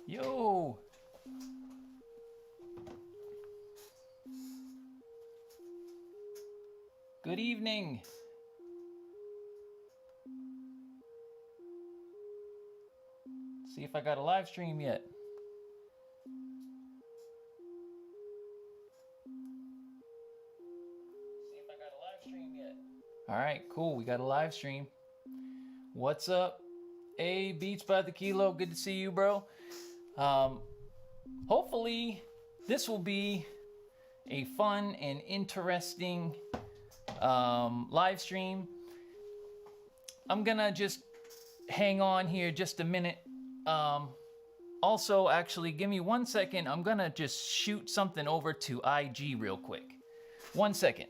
Yo! Good evening! See if I got a live stream yet. Alright, cool. We got a live stream. What's up? Hey, Beats by the Kilo. Good to see you, bro. Hopefully, this will be a fun and interesting live stream. I'm gonna just hang on here just a minute. Also, actually, give me 1 second. I'm gonna just shoot something over to IG real quick. 1 second.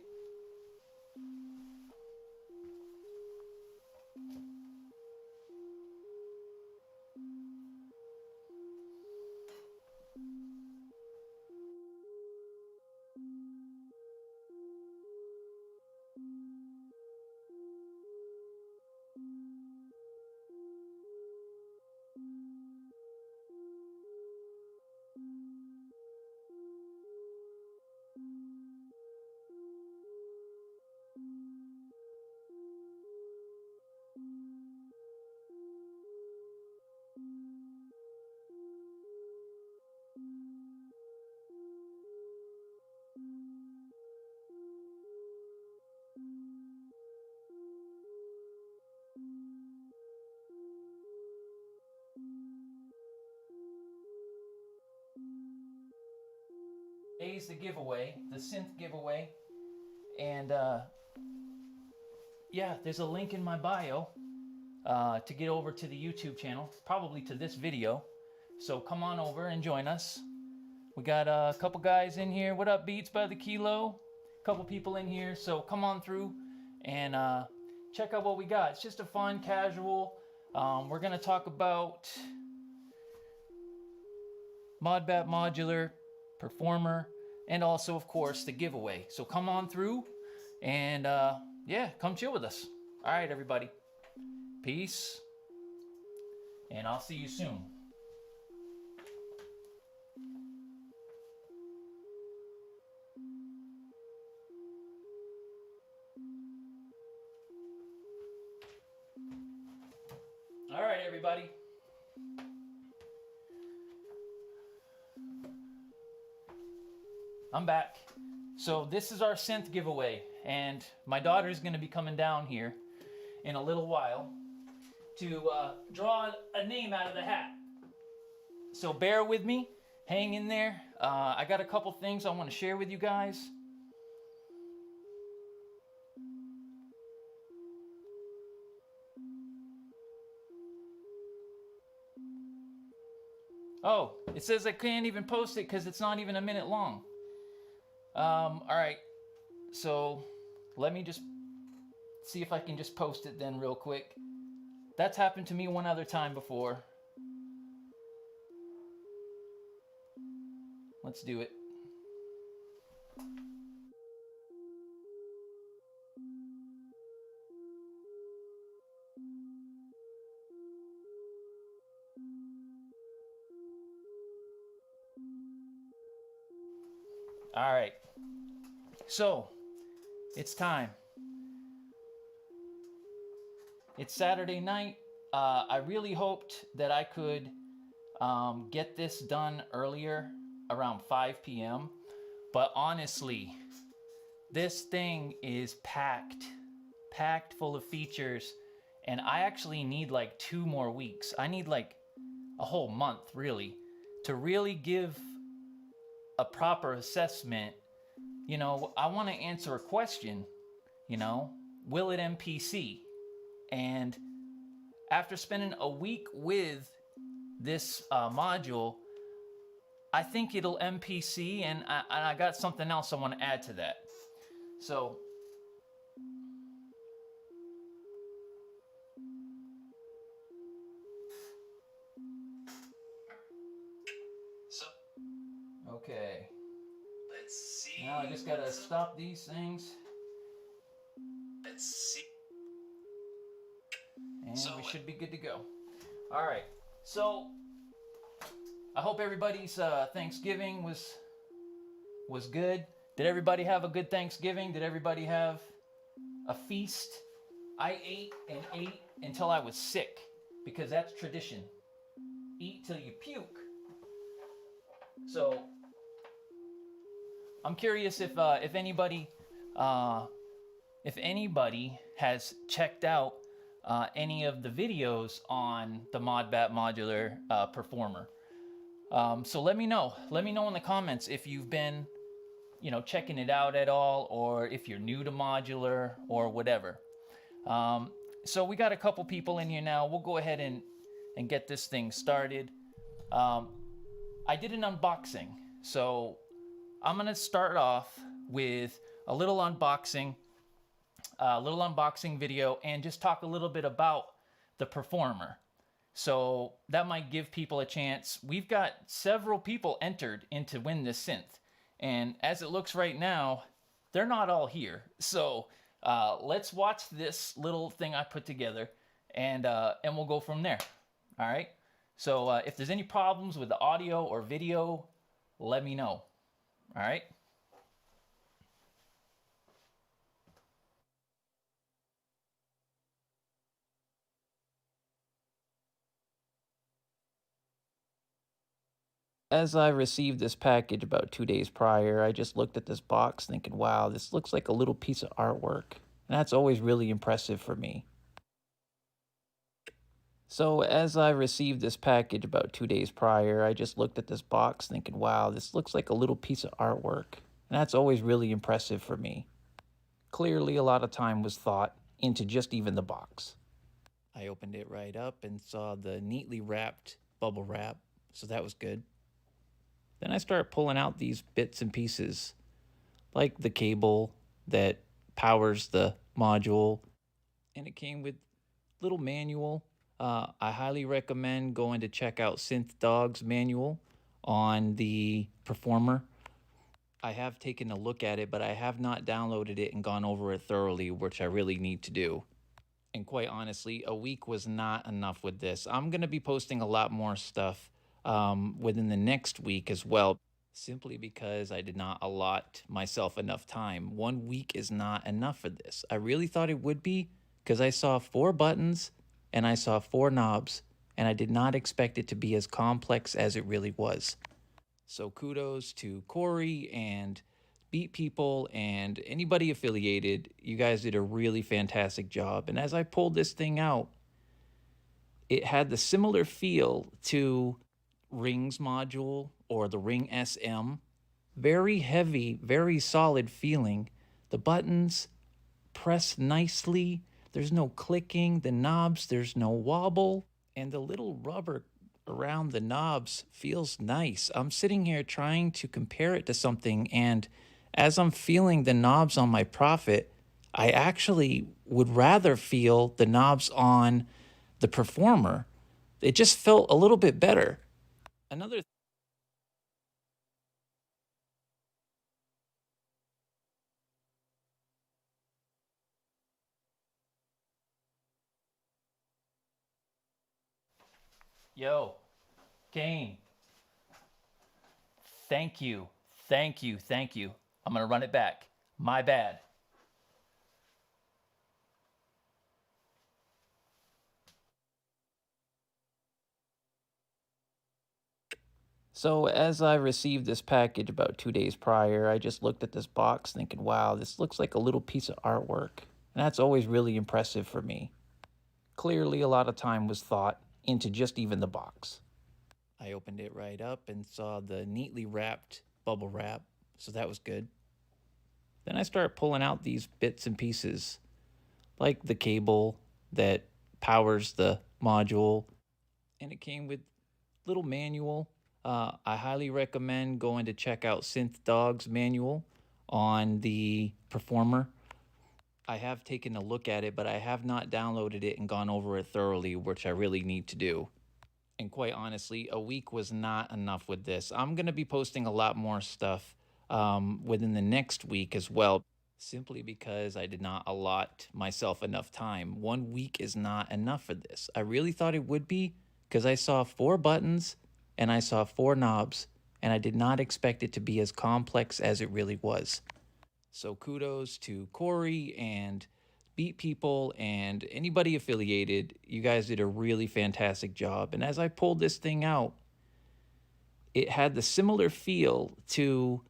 Today's the giveaway, the Synth Giveaway, and yeah, there's a link in my bio to get over to the YouTube channel, probably to this video. So come on over and join us. We got a couple guys in here. What up, Beats by the Kilo? A couple people in here, so come on through and check out what we got. It's just a fun, casual. We're gonna talk about Modbap Modular, Per4mer, and also, of course, the giveaway. So come on through and yeah, come chill with us. All right, everybody. Peace. And I'll see you soon. All right, everybody. I'm back. So this is our synth giveaway, and my daughter is going to be coming down here in a little while to draw a name out of the hat. So bear with me, hang in there. I got a couple things I want to share with you guys. Oh, it says I can't even post it because it's not even a minute long. All right, so let me just see if I can just post it then real quick. That's happened to me one other time before. Let's do it. All right, so it's time. It's Saturday night. I really hoped that I could get this done earlier, around 5 p.m. But honestly, this thing is packed full of features, and I actually need like 2 more weeks. I need like a whole month, really, to really give a proper assessment. You know, I want to answer a question, you know, will it MPC? And after spending a week with this module, I think it'll MPC, and I got something else I want to add to that. So okay. Let's see. Now I just gotta stop these things. Let's see. And we should be good to go. All right. So I hope everybody's Thanksgiving was good. Did everybody have a good Thanksgiving? Did everybody have a feast? I ate and ate until I was sick because that's tradition. Eat till you puke. So I'm curious uh, if anybody has checked out any of the videos on the Modbap Modular Per4mer. So let me know. Let me know in the comments if you've been, checking it out at all, or if you're new to modular or whatever. So we got a couple people in here now. We'll go ahead and get this thing started. I did an unboxing, so I'm gonna start off with a little unboxing video and just talk a little bit about the Per4mer. So that might give people a chance. We've got several people entered in to win this synth. And as it looks right now, they're not all here. So let's watch this little thing I put together and we'll go from there. All right. So if there's any problems with the audio or video, let me know. All right. As I received this package about 2 days prior, I just looked at this box thinking, wow, this looks like a little piece of artwork. And that's always really impressive for me. So as I received this package about 2 days prior, I just looked at this box thinking, wow, this looks like a little piece of artwork. And that's always really impressive for me. Clearly, a lot of time was thought into just even the box. I opened it right up and saw the neatly wrapped bubble wrap, so that was good. Then I started pulling out these bits and pieces, like the cable that powers the module, and it came with little manual. I highly recommend going to check out Synth Dog's manual on the Per4mer. I have taken a look at it, but I have not downloaded it and gone over it thoroughly, which I really need to do. And quite honestly, a week was not enough with this. I'm going to be posting a lot more stuff within the next week as well, simply because I did not allot myself enough time. 1 week is not enough for this. I really thought it would be, because I saw 4 buttons and I saw 4 knobs, and I did not expect it to be as complex as it really was. So kudos to Corey and Beat People and anybody affiliated. You guys did a really fantastic job. And as I pulled this thing out, it had the similar feel to Ring's module or the Ring SM. Very heavy, very solid feeling. The buttons press nicely. There's no clicking. The knobs, there's no wobble. And the little rubber around the knobs feels nice. I'm sitting here trying to compare it to something, and as I'm feeling the knobs on my Prophet, I actually would rather feel the knobs on the Per4mer. It just felt a little bit better. Another Yo, Kane, thank you, thank you, thank you. I'm gonna run it back. My bad. So as I received this package about 2 days prior, I just looked at this box thinking, wow, this looks like a little piece of artwork. And that's always really impressive for me. Clearly, a lot of time was thought into just even the box. I opened it right up and saw the neatly wrapped bubble wrap, so that was good. Then I started pulling out these bits and pieces, like the cable that powers the module, and it came with little manual. I highly recommend going to check out Synth Dog's manual on the Per4mer. I have taken a look at it, but I have not downloaded it and gone over it thoroughly, which I really need to do. And quite honestly, a week was not enough with this. I'm going to be posting a lot more stuff within the next week as well, simply because I did not allot myself enough time. 1 week is not enough for this. I really thought it would be, because I saw 4 buttons and I saw 4 knobs, and I did not expect it to be as complex as it really was. So kudos to Corey and Beat People and anybody affiliated. You guys did a really fantastic job. And as I pulled this thing out, it had the similar feel to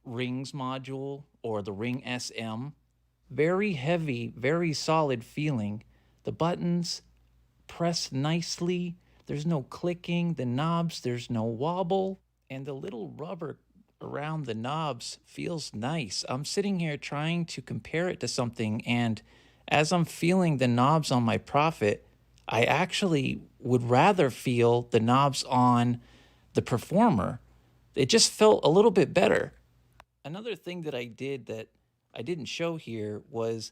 Ring's module or the Ring SM. Very heavy, very solid feeling. The buttons press nicely. There's no clicking. The knobs, there's no wobble. And the little rubber around the knobs feels nice. I'm sitting here trying to compare it to something, and as I'm feeling the knobs on my Prophet, I actually would rather feel the knobs on the Per4mer. It just felt a little bit better. Another thing that I did that I didn't show here was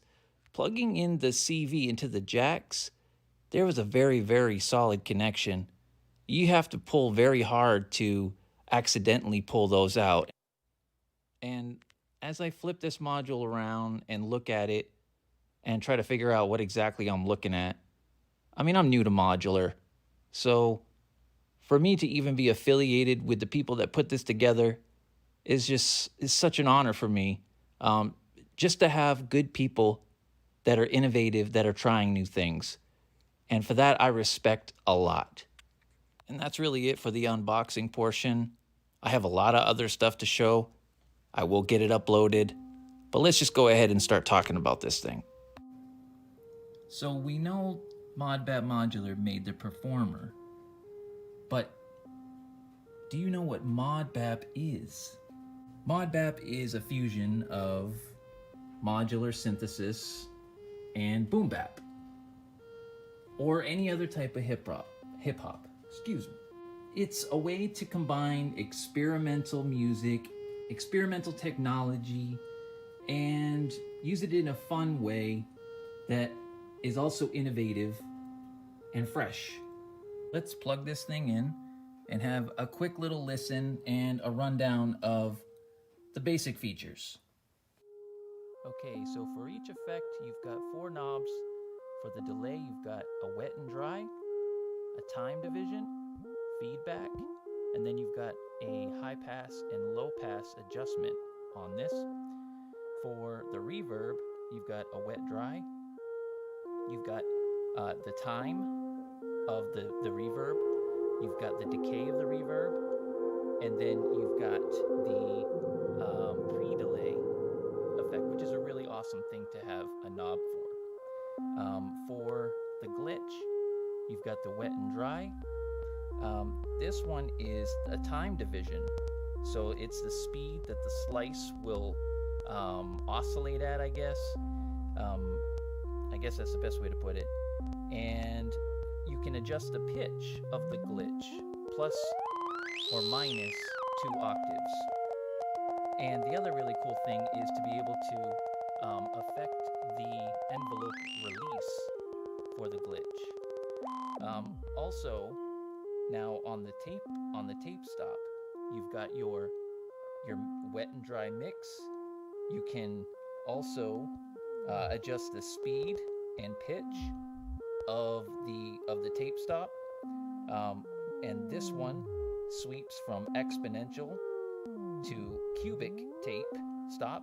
plugging in the CV into the jacks. There was a very, very solid connection. You have to pull very hard to accidentally pull those out. And as I flip this module around and look at it and try to figure out what exactly I'm looking at, I mean, I'm new to modular. So for me to even be affiliated with the people that put this together is such an honor for me. Just to have good people that are innovative, that are trying new things. And for that, I respect a lot. And that's really it for the unboxing portion. I have a lot of other stuff to show. I will get it uploaded. But let's just go ahead and start talking about this thing. So we know Modbap Modular made the Per4mer. But do you know what Modbap is? Modbap is a fusion of modular synthesis and boom bap, or any other type of hip hop, excuse me. It's a way to combine experimental music, experimental technology, and use it in a fun way that is also innovative and fresh. Let's plug this thing in and have a quick little listen and a rundown of the basic features. Okay, so for each effect, you've got 4 knobs. For the delay, you've got a wet and dry, a time division, feedback, and then you've got a high pass and low pass adjustment on this. For the reverb, you've got a wet dry, you've got the time of the reverb, you've got the decay of the reverb, and then you've got the pre-delay effect, which is a really awesome thing to have a knob for. For the glitch, you've got the wet and dry. This one is a time division, so it's the speed that the slice will oscillate at, I guess. I guess that's the best way to put it. And you can adjust the pitch of the glitch, plus or minus 2 octaves. And the other really cool thing is to be able to affect the envelope release for the glitch. Also, now on the tape stop, you've got your wet and dry mix. You can also adjust the speed and pitch of the tape stop, and this one sweeps from exponential to cubic tape stop,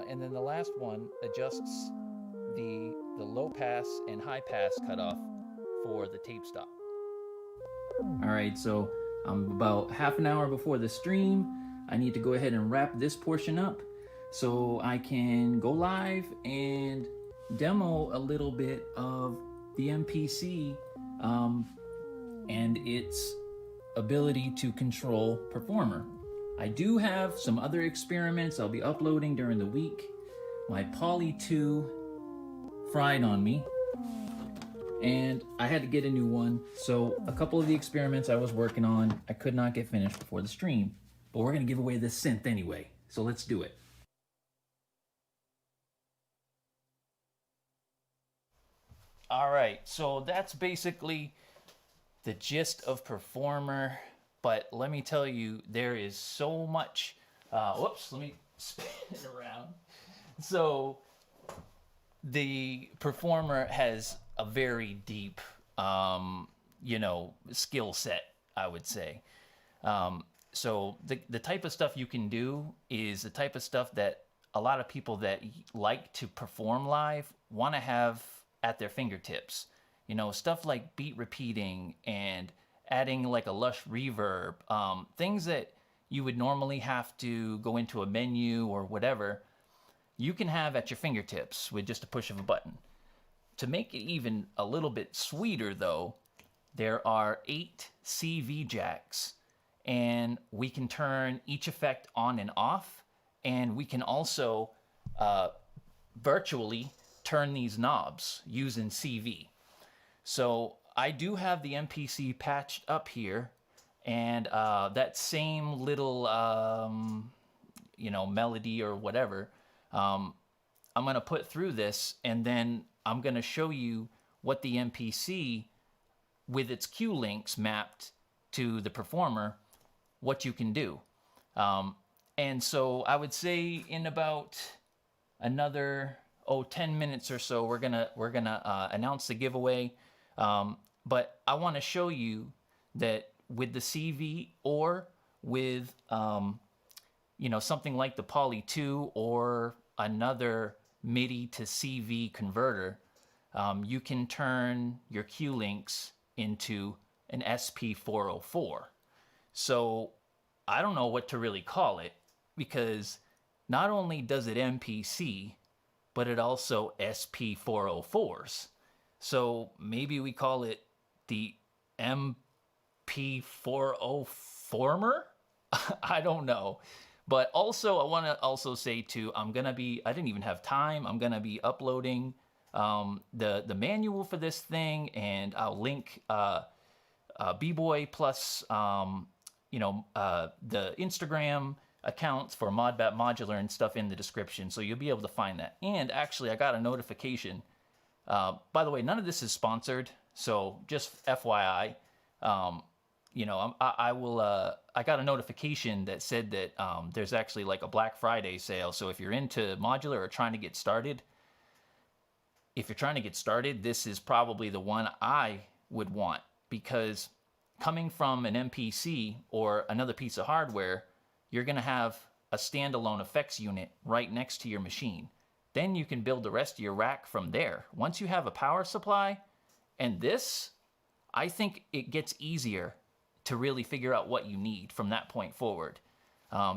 and then the last one adjusts the low pass and high pass cutoff for the tape stop. All right, so I'm about half an hour before the stream. I need to go ahead and wrap this portion up so I can go live and demo a little bit of the MPC and its ability to control Per4mer. I do have some other experiments I'll be uploading during the week. My Poly 2 fried on me, and I had to get a new one. So a couple of the experiments I was working on, I could not get finished before the stream. But we're gonna give away this synth anyway, so let's do it. All right, so that's basically the gist of Per4mer. But let me tell you, there is so much. Whoops, let me spin it around. So the Per4mer has a very deep, skill set. I would say. So the type of stuff you can do is the type of stuff that a lot of people that like to perform live want to have at their fingertips. You know, stuff like beat repeating and adding like a lush reverb, things that you would normally have to go into a menu or whatever, you can have at your fingertips with just a push of a button. To make it even a little bit sweeter though, there are 8 CV jacks, and we can turn each effect on and off, and we can also virtually turn these knobs using CV. So I do have the MPC patched up here, and that same little melody or whatever, I'm going to put through this, and then I'm going to show you what the MPC with its cue links mapped to the Per4mer, what you can do. And so I would say in about another 10 minutes or so, we're gonna announce the giveaway. But I want to show you that with the CV or with something like the Poly 2 or another MIDI to CV converter, you can turn your cue links into an SP404. So I don't know what to really call it, because not only does it MPC, but it also SP404s. So maybe we call it the MP404mer? I don't know. But also, I want to also say too, I didn't even have time. I'm going to be uploading the manual for this thing, and I'll link B-Boy plus the Instagram accounts for Modbap Modular and stuff in the description, so you'll be able to find that. And actually, I got a notification. By the way, none of this is sponsored, so just FYI. I got a notification that said that there's actually like a Black Friday sale. So if you're into modular or trying to get started, this is probably the one I would want, because coming from an MPC or another piece of hardware, you're going to have a standalone effects unit right next to your machine. Then you can build the rest of your rack from there. Once you have a power supply and this, I think it gets easier to really figure out what you need from that point forward.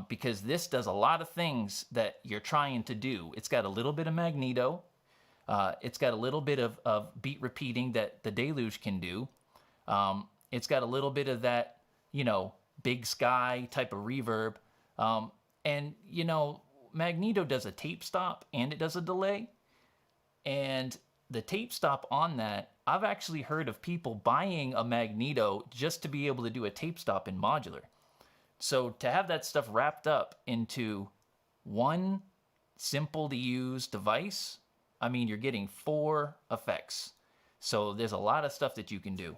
Because this does a lot of things that you're trying to do. It's got a little bit of magneto. It's got a little bit of beat repeating that the Deluge can do. It's got a little bit of that, big sky type of reverb. And Magneto does a tape stop and it does a delay. And the tape stop on that, I've actually heard of people buying a Magneto just to be able to do a tape stop in modular. So to have that stuff wrapped up into one simple to use device, I mean, you're getting 4 effects. So there's a lot of stuff that you can do.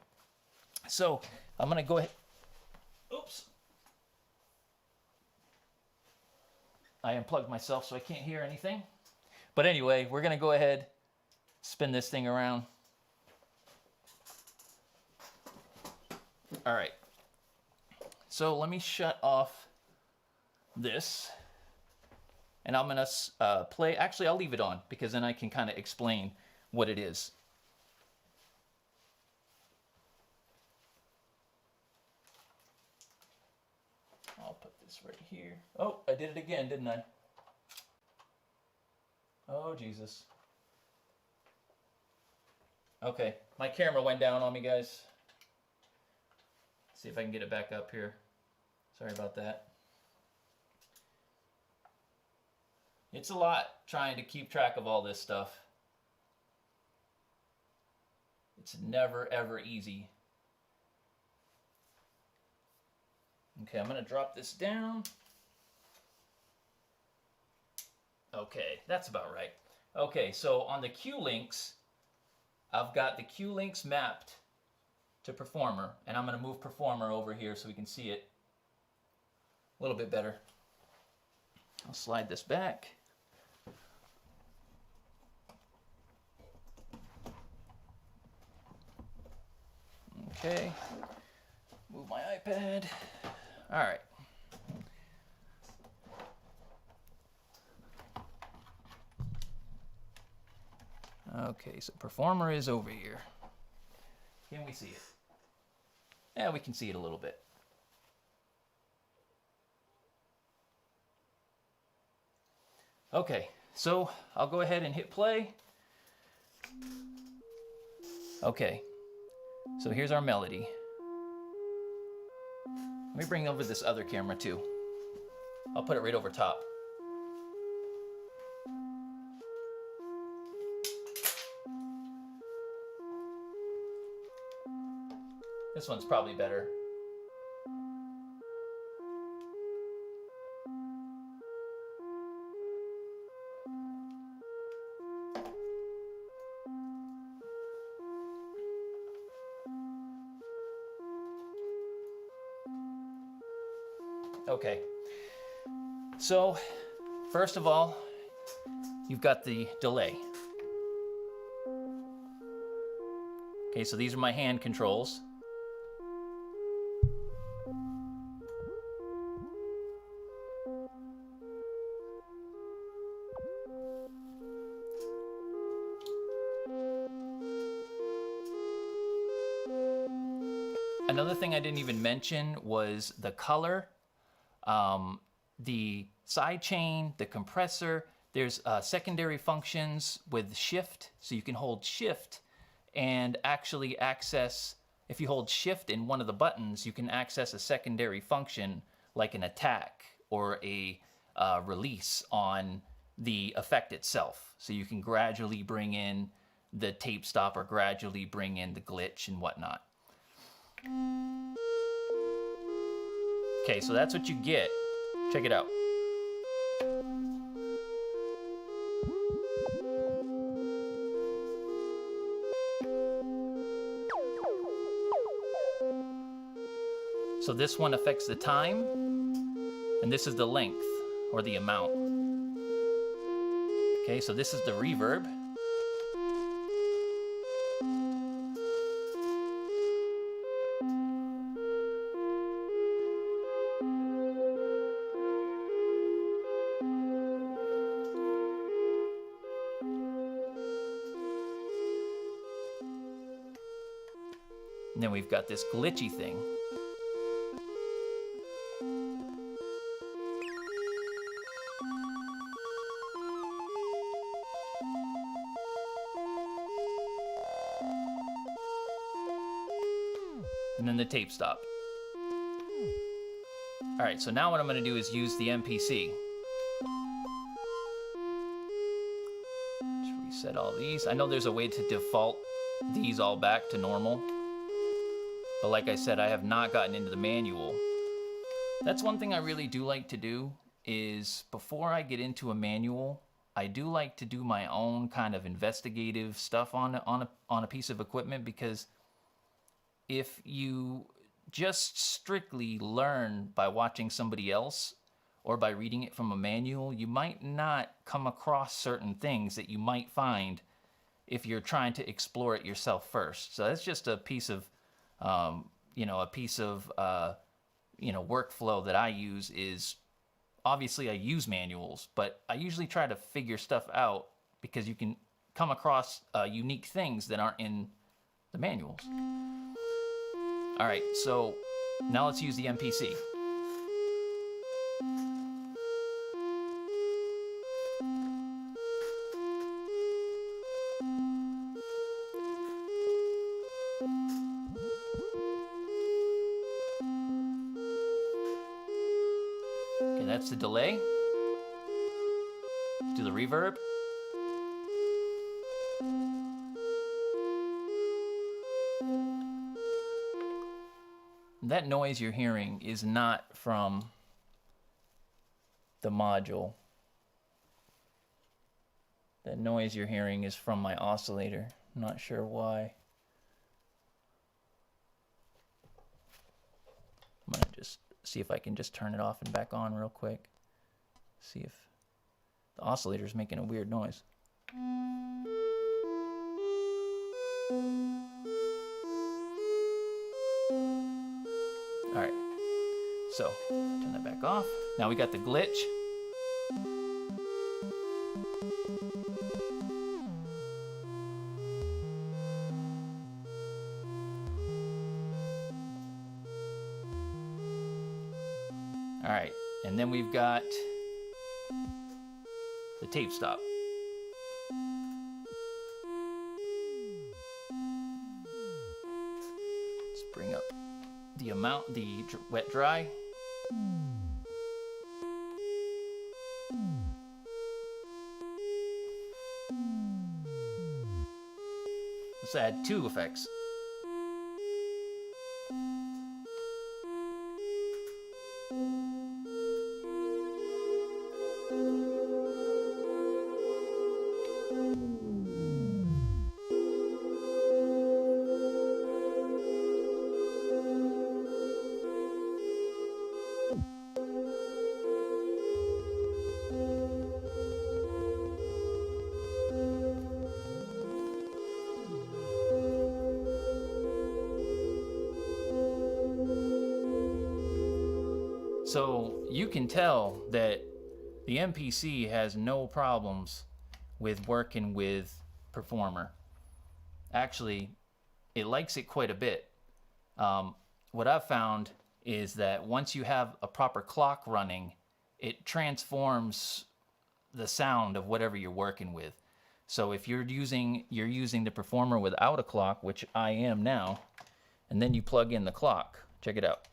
So I'm going to go ahead. Oops. I unplugged myself so I can't hear anything. But anyway, we're going to go ahead, spin this thing around. All right. So let me shut off this. And I'm going to play. Actually, I'll leave it on because then I can kind of explain what it is. I'll put this right here. Oh, I did it again, didn't I? Oh, Jesus. Okay, my camera went down on me, guys. Let's see if I can get it back up here. Sorry about that. It's a lot trying to keep track of all this stuff. It's never, ever easy. Okay, I'm going to drop this down. Okay, that's about right. Okay, so on the cue links, I've got the cue links mapped to Per4mer, and I'm going to move Per4mer over here so we can see it a little bit better. I'll slide this back. Okay, Move my iPad. All right. Okay, so Per4mer is over here. Can we see it? Yeah, we can see it a little bit. Okay, so I'll go ahead and hit play. Okay, so here's our melody. Let me bring over this other camera too. I'll put it right over top. This one's probably better. Okay, so first of all, you've got the delay. Okay, so these are my hand controls. Another thing I didn't even mention was the color, the sidechain, the compressor. There's secondary functions with shift, so you can hold shift and actually access, if you hold shift in one of the buttons, you can access a secondary function like an attack or a release on the effect itself. So you can gradually bring in the tape stop or gradually bring in the glitch and whatnot. Okay, so that's what you get. Check it out. So this one affects the time, and this is the length, or the amount. Okay, so this is the reverb. And then we've got this glitchy thing. And then the tape stop. All right, so now what I'm going to do is use the MPC. Just reset all these. I know there's a way to default these all back to normal. But like I said, I have not gotten into the manual. That's one thing I really do like to do is before I get into a manual, I do like to do my own kind of investigative stuff on a piece of equipment, because if you just strictly learn by watching somebody else or by reading it from a manual, you might not come across certain things that you might find if you're trying to explore it yourself first. So that's just a piece of workflow that I use. Is obviously I use manuals, but I usually try to figure stuff out because you can come across unique things that aren't in the manuals. All right, so now let's use the MPC. Okay, that's the delay. Let's do the reverb. That noise you're hearing is not from the module. That noise you're hearing is from my oscillator. I'm not sure why. I'm gonna just see if I can just turn it off and back on real quick. See if the oscillator is making a weird noise. So turn that back off. Now we got the glitch. All right, and then we've got the tape stop. Let's bring up the amount, the wet dry. Let's add 2 effects. So you can tell that the MPC has no problems with working with Per4mer. Actually, it likes it quite a bit. What I've found is that once you have a proper clock running, it transforms the sound of whatever you're working with. So if you're using the Per4mer without a clock, which I am now, and then you plug in the clock, check it out.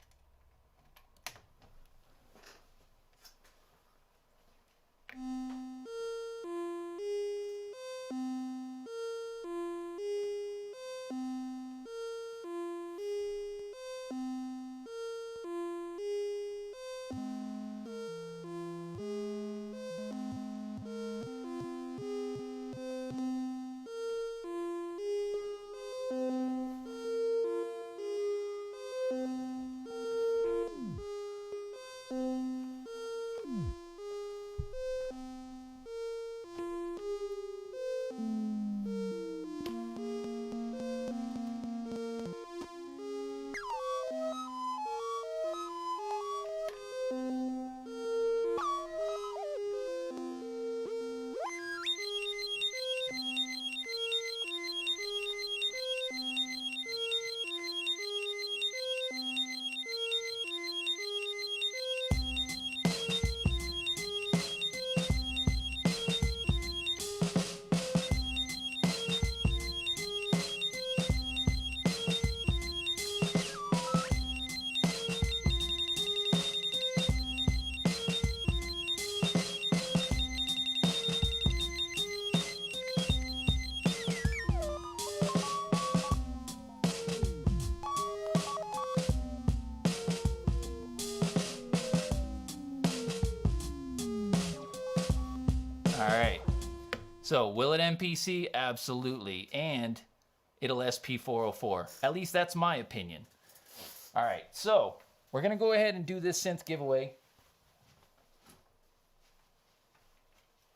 All right, so will it MPC? Absolutely, and it'll SP404. At least that's my opinion. All right, so we're gonna go ahead and do this synth giveaway.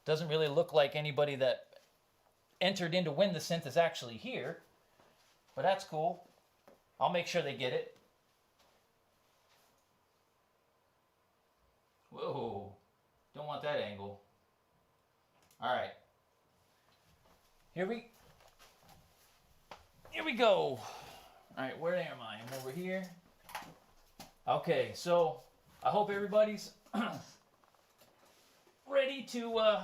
Doesn't really look like anybody that entered in to win the synth is actually here, but that's cool. I'll make sure they get it. Whoa, don't want that angle. All right, here we go. All right, where am I? I'm over here. Okay, so I hope everybody's ready to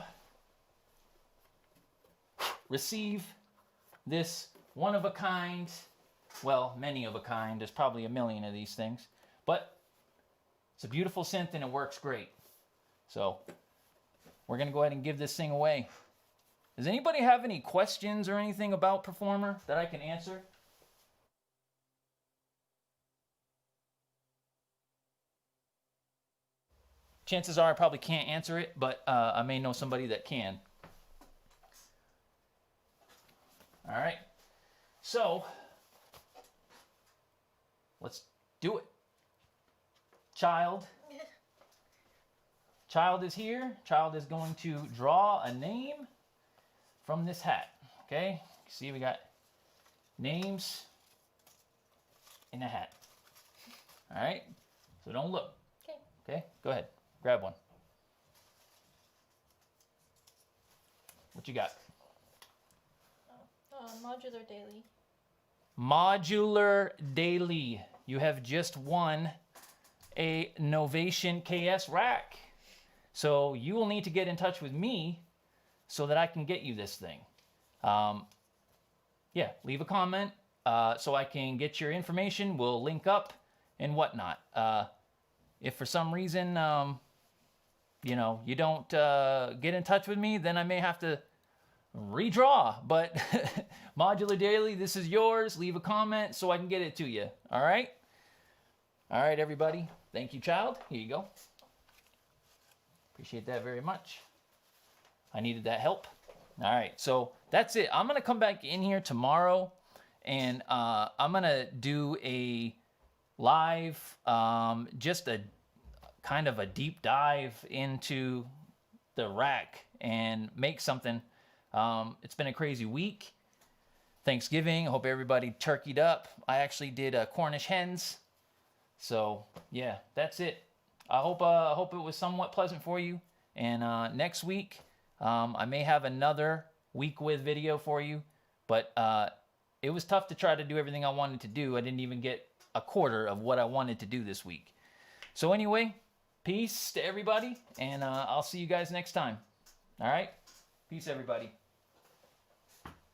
receive this one of a kind, well, many of a kind. There's probably a million of these things, but it's a beautiful synth and it works great. So we're gonna go ahead and give this thing away. Does anybody have any questions or anything about Per4mer that I can answer? Chances are I probably can't answer it, but I may know somebody that can. All right, so let's do it. Child is here. Child is going to draw a name from this hat. Okay, see we got names in a hat. All right, so don't look. Okay, go ahead. Grab one. What you got? Modular daily. Modular daily. You have just won a Novation KS rack. So you will need to get in touch with me so that I can get you this thing. Yeah, leave a comment so I can get your information. We'll link up and whatnot. If for some reason, you know, you don't get in touch with me, then I may have to redraw. But Modular Daily, this is yours. Leave a comment so I can get it to you. All right? All right, everybody. Thank you, child. Here you go. Appreciate that very much. I needed that help. All right, so that's it. I'm going to come back in here tomorrow, and I'm going to do a live, just a kind of a deep dive into the rack and make something. It's been a crazy week. Thanksgiving. I hope everybody turkeyed up. I actually did Cornish hens. So yeah, that's it. I hope it was somewhat pleasant for you. And next week, I may have another week with video for you. But it was tough to try to do everything I wanted to do. I didn't even get a quarter of what I wanted to do this week. So anyway, peace to everybody, and I'll see you guys next time. All right? Peace, everybody.